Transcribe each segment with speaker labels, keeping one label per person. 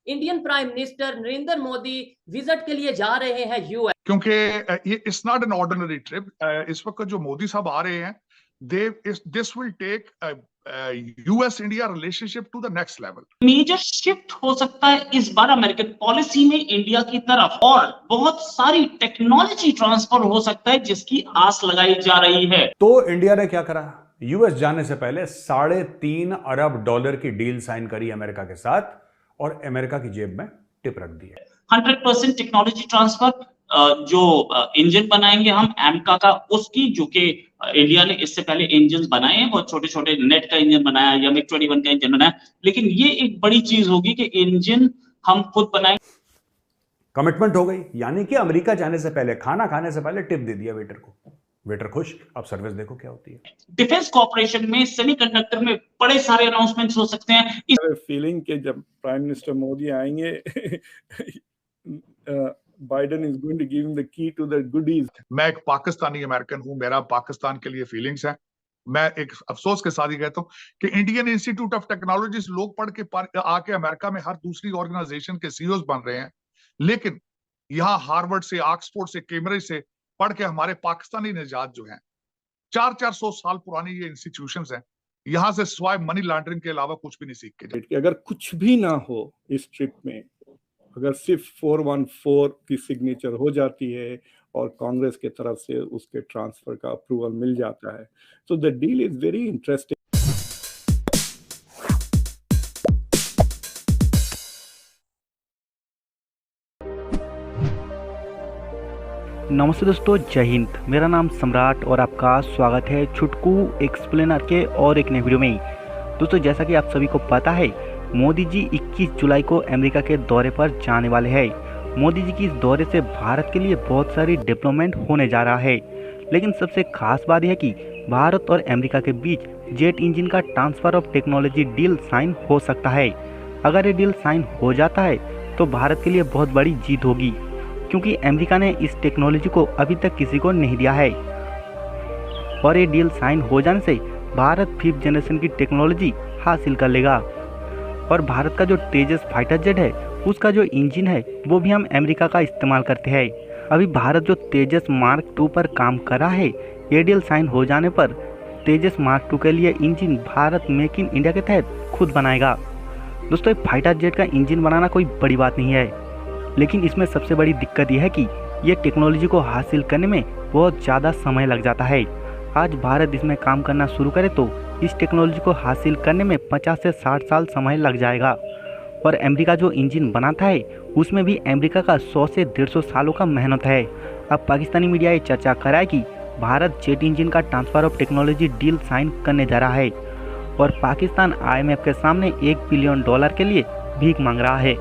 Speaker 1: Indian prime minister Narendra Modi visit के लिए जा रहे हैं यूएस।
Speaker 2: क्योंकि ये it's not an ordinary trip. इस वक्त जो मोदी साहब आ रहे हैं, this will take US India relationship to the next level.
Speaker 3: Major shift हो सकता है इस बार अमेरिकन पॉलिसी में इंडिया की तरफ, और बहुत सारी टेक्नोलॉजी ट्रांसफर हो सकता है जिसकी आस लगाई जा रही है।
Speaker 4: तो इंडिया ने क्या करा? यूएस जाने से पहले $3.5 अरब की डील साइन करी अमेरिका के साथ और अमेरिका की जेब में टिप रख दी है।
Speaker 3: 100% टेक्नोलॉजी ट्रांसफर, जो इंजन बनाएंगे हम एमका का, उसकी, जो कि इंडिया ने इससे पहले इंजन बनाए हैं, बहुत छोटे छोटे, नेट का इंजन बनाया या मिग 21 का इंजन बनाया, लेकिन ये एक बड़ी चीज होगी कि इंजन हम खुद बनाएंगे।
Speaker 4: कमिटमेंट हो गई, यानी कि अमेरिका जाने से पहले, खाना खाने से पहले टिप दे दिया वेटर को। वेटर खुश, अब सर्विस देखो क्या होती है।
Speaker 3: डिफेंस कॉर्पोरेशन में, सेमीकंडक्टर में बड़े सारे अनाउंसमेंट्स हो सकते हैं।
Speaker 5: इस फीलिंग के जब प्राइम मिनिस्टर मोदी आएंगे Biden is going to give him the key to the goodies.
Speaker 2: मैं एक पाकिस्तानी अमेरिकन हूं, मेरा पाकिस्तान के लिए फीलिंग्स है। मैं एक अफसोस के साथ ही कहता हूं कि इंडियन इंस्टीट्यूट ऑफ टेक्नोलॉजी लोग पढ़ के आके अमेरिका में हर दूसरी ऑर्गेनाइजेशन के सीईओज बन रहे हैं, लेकिन यहाँ हार्वर्ड से, ऑक्सफोर्ड से, कैम्ब्रिज से पढ़ के हमारे पाकिस्तानी निजात जो हैं, 400-400 साल पुरानी ये इंस्टीट्यूशंस हैं, यहाँ से स्वाय मनी लॉन्ड्रिंग के अलावा कुछ भी नहीं सीख के।
Speaker 5: अगर कुछ भी ना हो इस ट्रिप में, अगर सिर्फ 414 की सिग्नेचर हो जाती है और कांग्रेस के तरफ से उसके ट्रांसफर का अप्रूवल मिल जाता है, तो the deal is very interesting.
Speaker 6: नमस्ते दोस्तों, जय हिंद। मेरा नाम सम्राट और आपका स्वागत है छुटकू एक्सप्लेनर के और एक नए वीडियो में। दोस्तों, जैसा कि आप सभी को पता है, मोदी जी 21 जुलाई को अमेरिका के दौरे पर जाने वाले हैं। मोदी जी की इस दौरे से भारत के लिए बहुत सारी डेवलपमेंट होने जा रहा है, लेकिन सबसे खास बात यह है कि भारत और अमेरिका के बीच जेट इंजन का transfer of technology deal sign हो सकता है। अगर ये डील साइन हो जाता है तो भारत के लिए बहुत बड़ी जीत होगी, क्योंकि अमेरिका ने इस टेक्नोलॉजी को अभी तक किसी को नहीं दिया है। और ये डील साइन हो जाने से भारत 5th जनरेशन की टेक्नोलॉजी हासिल कर लेगा। और भारत का जो तेजस फाइटर जेट है, उसका जो इंजन है वो भी हम अमेरिका का इस्तेमाल करते हैं। अभी भारत जो तेजस मार्क 2 पर काम कर रहा है, ये डील साइन हो जाने पर तेजस मार्क 2 के लिए engine Bharat make in India के तहत खुद बनाएगा। दोस्तों, फाइटर जेट का इंजन बनाना कोई बड़ी बात नहीं है, लेकिन इसमें सबसे बड़ी दिक्कत यह है कि ये टेक्नोलॉजी को हासिल करने में बहुत ज़्यादा समय लग जाता है। आज भारत इसमें काम करना शुरू करे तो इस टेक्नोलॉजी को हासिल करने में 50 से 60 साल समय लग जाएगा। और अमेरिका जो इंजन बनाता है, उसमें भी अमेरिका का 100 से 150 सालों का मेहनत है। अब पाकिस्तानी मीडिया ये चर्चा कर रहा है कि भारत जेट इंजन का transfer of technology deal sign करने जा रहा है और पाकिस्तान IMF के सामने $1 बिलियन के लिए भीख मांग रहा है।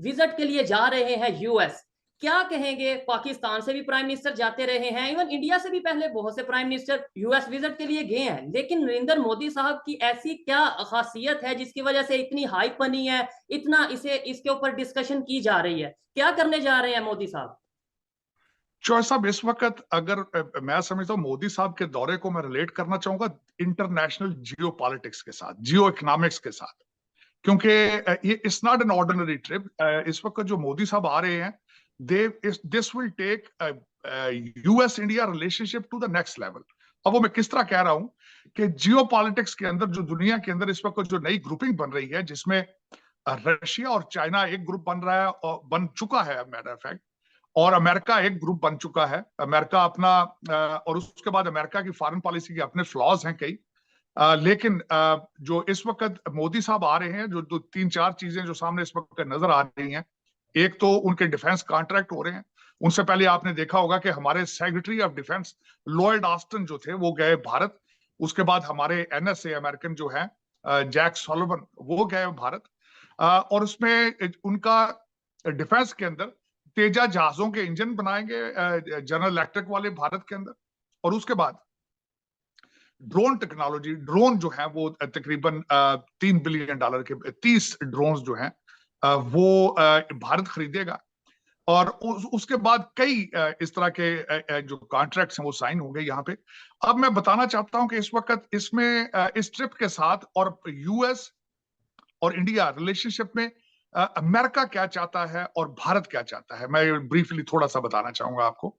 Speaker 1: विजिट के लिए जा रहे हैं यूएस। क्या कहेंगे? पाकिस्तान से भी प्राइम मिनिस्टर जाते रहे हैं, इवन इंडिया से भी पहले बहुत से प्राइम मिनिस्टर यूएस विजिट के लिए गए हैं, लेकिन नरेंद्र मोदी साहब की ऐसी क्या खासियत है जिसकी वजह से इतनी हाइप बनी है, इतना इसके ऊपर डिस्कशन की जा रही है? क्या करने जा रहे हैं मोदी साहब?
Speaker 2: चौहान साहब, इस वक्त अगर मैं समझता हूँ मोदी साहब के दौरे को मैं रिलेट करना चाहूंगा इंटरनेशनल जियो पॉलिटिक्स के साथ, जियो इकोनॉमिक्स के साथ, क्योंकि ये it's not an ordinary trip. इस वक्त जो मोदी साहब आ रहे हैं, this will take US India relationship to the next level. अब वो मैं किस तरह कह रहा हूं कि जियो पॉलिटिक्स के अंदर, जो दुनिया के अंदर इस वक्त जो नई ग्रुपिंग बन रही है, जिसमें रशिया और चाइना एक ग्रुप बन रहा है और बन चुका है मैटर ऑफ फैक्ट, और अमेरिका एक ग्रुप बन चुका है। अमेरिका अपना और उसके बाद अमेरिका की फॉरेन पॉलिसी के अपने फ्लॉज हैं कई, लेकिन जो इस वक्त मोदी साहब आ रहे हैं, जो 3-4 चीजें जो सामने इस वक्त नजर आ रही हैं, एक तो उनके डिफेंस कॉन्ट्रैक्ट हो रहे हैं। उनसे पहले आपने देखा होगा कि हमारे secretary of defence Lloyd Austin जो थे वो गए भारत। उसके बाद हमारे NSA अमेरिकन जो है जैक सॉलिवन, वो गए भारत। और उसमें उनका डिफेंस के अंदर तेजा जहाजों के इंजन बनाएंगे जनरल इलेक्ट्रिक वाले भारत के अंदर। और उसके बाद ड्रोन टेक्नोलॉजी, ड्रोन जो है वो तकरीबन $3 बिलियन के 30 ड्रोन जो हैं वो भारत खरीदेगा। और उसके बाद कई इस तरह के जो कॉन्ट्रैक्ट्स हैं वो साइन होंगे यहाँ पे। अब मैं बताना चाहता हूं कि इस वक्त इसमें इस ट्रिप के साथ और यूएस और इंडिया रिलेशनशिप में अमेरिका क्या चाहता है और भारत क्या चाहता है, मैं ब्रीफली थोड़ा सा बताना चाहूंगा आपको।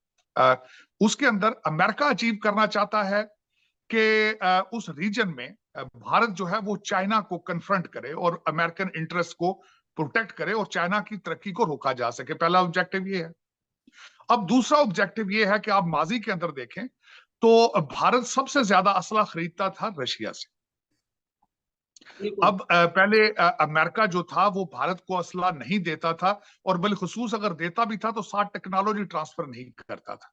Speaker 2: उसके अंदर अमेरिका अचीव करना चाहता है कि उस रीजन में भारत जो है वो चाइना को कन्फ्रंट करे और अमेरिकन इंटरेस्ट को प्रोटेक्ट करे और चाइना की तरक्की को रोका जा सके। पहला ऑब्जेक्टिव ये है। अब दूसरा ऑब्जेक्टिव ये है कि आप माजी के अंदर देखें तो भारत सबसे ज्यादा असला खरीदता था रशिया से। अब पहले अमेरिका जो था वो भारत को असला नहीं देता था, और बिलखुसूस अगर देता भी था तो साथ टेक्नोलॉजी ट्रांसफर नहीं करता था।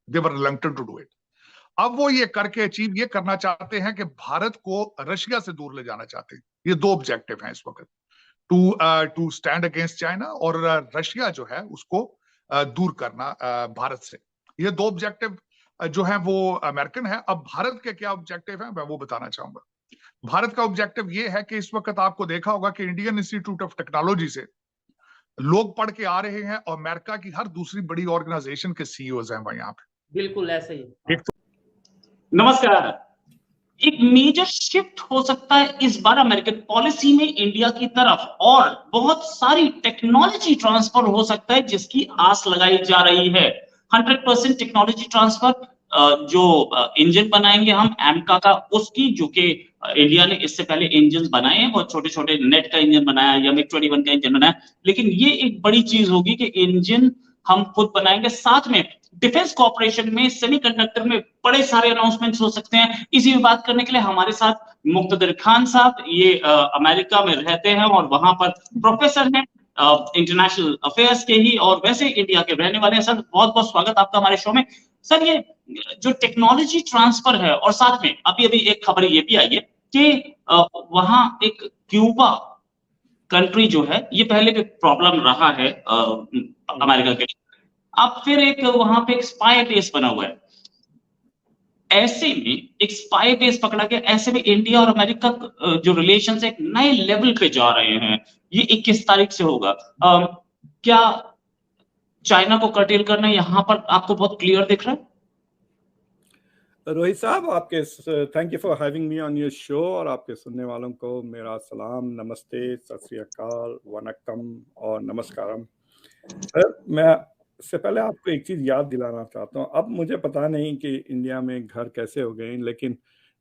Speaker 2: दे वर रिलक्टेंट टू डू इट। अब वो ये करके अचीव ये करना चाहते हैं कि भारत को रशिया से दूर ले जाना चाहते हैं। ये दो ऑब्जेक्टिव हैं इस वक्त, टू स्टैंड अगेंस्ट चाइना और रशिया जो है उसको दूर करना भारत से। ये दो ऑब्जेक्टिव जो है वो अमेरिकन है। अब भारत के क्या ऑब्जेक्टिव है मैं वो बताना चाहूंगा। भारत का ऑब्जेक्टिव ये है कि इस वक्त आपको देखा होगा कि इंडियन इंस्टीट्यूट ऑफ टेक्नोलॉजी से लोग पढ़ के आ रहे हैं और अमेरिका की हर दूसरी बड़ी ऑर्गेनाइजेशन के सीईओज हैं वहां यहाँ पे।
Speaker 1: बिल्कुल ऐसे ही।
Speaker 3: नमस्कार। एक मेजर शिफ्ट हो सकता है इस बार अमेरिकन पॉलिसी में इंडिया की तरफ, और बहुत सारी टेक्नोलॉजी ट्रांसफर हो सकता है जिसकी आस लगाई जा रही है। 100% टेक्नोलॉजी ट्रांसफर जो इंजन बनाएंगे हम एमका का, उसकी जो कि इंडिया ने इससे पहले इंजन बनाए हैं, बहुत छोटे छोटे नेट का इंजन बनाया या MiG-21 का इंजन बनाया, लेकिन ये एक बड़ी चीज होगी कि इंजन हम खुद बनाएंगे। साथ में डिफेंस कॉर्पोरेशन में सेमीकंडक्टर में बड़े सारे अनाउंसमेंट्स हो सकते हैं। इसी में बात करने के लिए हमारे साथ मुक्तदर खान साहब, ये अमेरिका में रहते हैं और वहां पर प्रोफेसर हैं इंटरनेशनल अफेयर्स के ही, और वैसे इंडिया के रहने वाले हैं। सर बहुत बहुत स्वागत आपका हमारे शो में। सर ये जो टेक्नोलॉजी ट्रांसफर है, और साथ में अभी अभी एक खबर ये भी आई है कि वहां एक क्यूबा कंट्री जो है, ये पहले भी प्रॉब्लम रहा है अमेरिका के, अब फिर एक वहां पे एक स्पाई बेस बना हुआ है। ऐसे में एक स्पाई बेस पकड़ा गया, ऐसे में इंडिया और अमेरिका जो रिलेशन एक नए लेवल पे जा रहे हैं। ये 21 तारीख से होगा। क्या चाइना को कर्टेल करना यहाँ पर आपको बहुत क्लियर दिख रहा है?
Speaker 5: रोहित साहब, आपके thank you for having me on your show, और आपके सुनने वालों को मेरा सलाम, नमस्ते, सत श्री अकाल, वनक्कम और नमस्कारम। सर मैं इससे पहले आपको एक चीज़ याद दिलाना चाहता हूँ। अब मुझे पता नहीं कि इंडिया में घर कैसे हो गए, लेकिन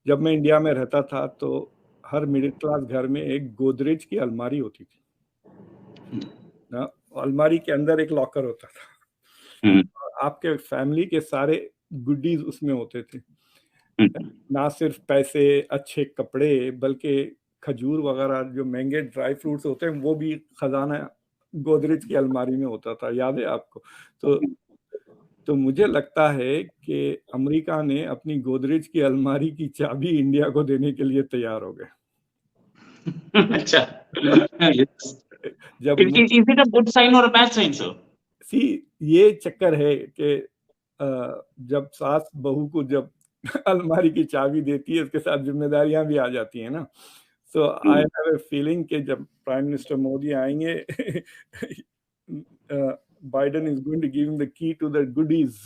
Speaker 5: जब मैं इंडिया में रहता था तो हर मिडिल क्लास घर में एक गोदरेज की अलमारी होती थी ना, अलमारी के अंदर एक लॉकर होता था। आपके फैमिली के सारे गुडीज उसमें होते थे, ना सिर्फ पैसे, अच्छे कपड़े, बल्कि खजूर वगैरह जो महंगे ड्राई फ्रूट्स होते हैं वो भी खजाना गोदरेज की अलमारी में होता था। याद है आपको? तो मुझे लगता है कि अमेरिका ने अपनी गोदरेज की अलमारी की चाबी इंडिया को देने के लिए तैयार हो गए।
Speaker 3: अच्छा।
Speaker 5: जब
Speaker 3: Is it a good sign or a bad sign, sir?
Speaker 5: ये चक्कर है कि जब सास बहू को जब अलमारी की चाबी देती है, उसके साथ जिम्मेदारियां भी आ जाती हैं ना। सो आई हैव ए फीलिंग कि जब प्राइम मिनिस्टर मोदी आएंगे, Biden is going to give him the key to the goodies.